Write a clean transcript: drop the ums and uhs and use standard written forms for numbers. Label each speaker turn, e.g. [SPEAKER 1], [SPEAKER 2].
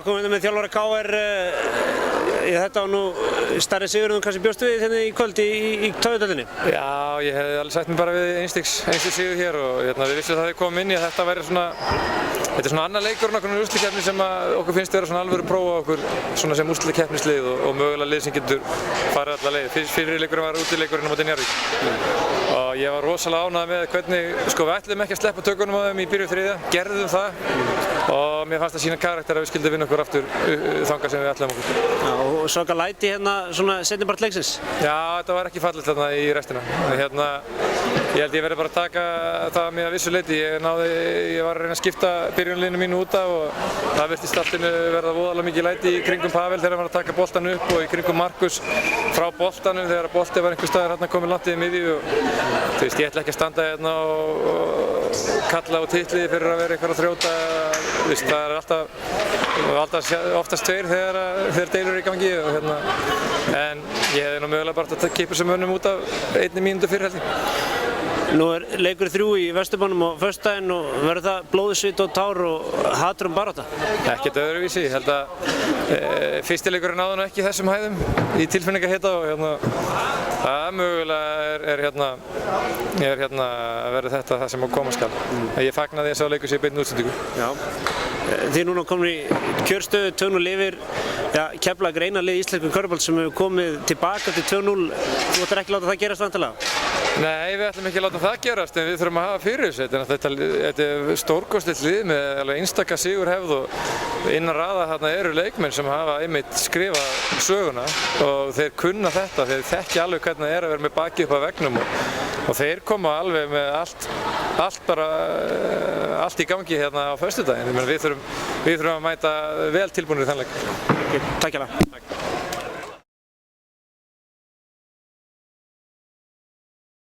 [SPEAKER 1] Já, komum við með þjálfara KR, þetta var nú stærri sigur en þú kannski bjóst við hérna í kvöld í Töðudeildinni.
[SPEAKER 2] Já, ég hefði alveg sætt mig bara við einstigs sigur hér og við vissum það við komum inn í að þetta væri svona, þetta er svona annar leikur en okkur úrslitakeppni sem okkur finnst vera svona alvöru prófa okkur svona sem úrslitakeppnislið og mögulega lið sem getur farið alla leið. Fyrri leikurinn var útileikurinn á móti Njarðvík og ég var rosalega ánægður með hvernig, sko við ætluðum ekki að sleppa tökunum á þeim í byrjun þriðja, gerðum það og mér fannst það sína karakter að við skildum vinna okkur aftur þangað sem við ætluðum okkur.
[SPEAKER 1] Já, og svaka læti hérna svona seinni part leiksins?
[SPEAKER 2] Já, þetta var ekki fallegt þarna í restina. Ég held ég verði bara að taka það mér að vissu leyti. Ég var að reyna að skipta byrjunarliðinu mínu út af og það virtist allt verða voðalega mikið læti í kringum Pavel þegar hann var að taka boltan upp og í kringum Markus frá boltanum þegar bolti var einhvers staðar hérna komið langt í miðju og þú veist, ég ætla ekki að standa hérna og kalla á titliði fyrir að vera eitthvað að þrjóta. Þú veist, það er oftast tveir þegar deilur eru í gangi og en ég hefði nú mögulega bara að kippa þessum mönnum út af 1 mínútu fyrir held ég.
[SPEAKER 1] Nú leikur 3 í Vesturbænum á föstudaginn og verður það blóði, sviti og tár og hatur barátta?
[SPEAKER 2] Ekkert öðruvísi, ég held að fyrsti leikurinn áður nú ekki í þessum hæðum í tilfinningahita og það mögulega verður þetta það sem á koma skal. Ég fagna því að sá leikur sé í beinni útsendingu.
[SPEAKER 1] Já. Þið núna komin í kjörstöðu 2-0 yfir Keflavík eina lið íslensku körfubolta sem hefur komið tilbaka til 2-0. Þú ætlar ekki að láta það gerast væntanlega?
[SPEAKER 2] Nei, við ætlum ekki að láta það gerast en við þurfum að hafa fyrir þessu. Þetta er stórkostlegt lið með alveg einstaka sigurhefð og innan raða þarna eru leikmenn sem hafa einmitt skrifað söguna og þeir kunna þetta, þeir þekkja alveg hvernig það er að vera með baki upp að veggnum og þeir koma alveg með allt í gangi hérna á föstudaginn. Við þurfum að mæta vel tilbúnir í þann leik.
[SPEAKER 1] Takk hjá það.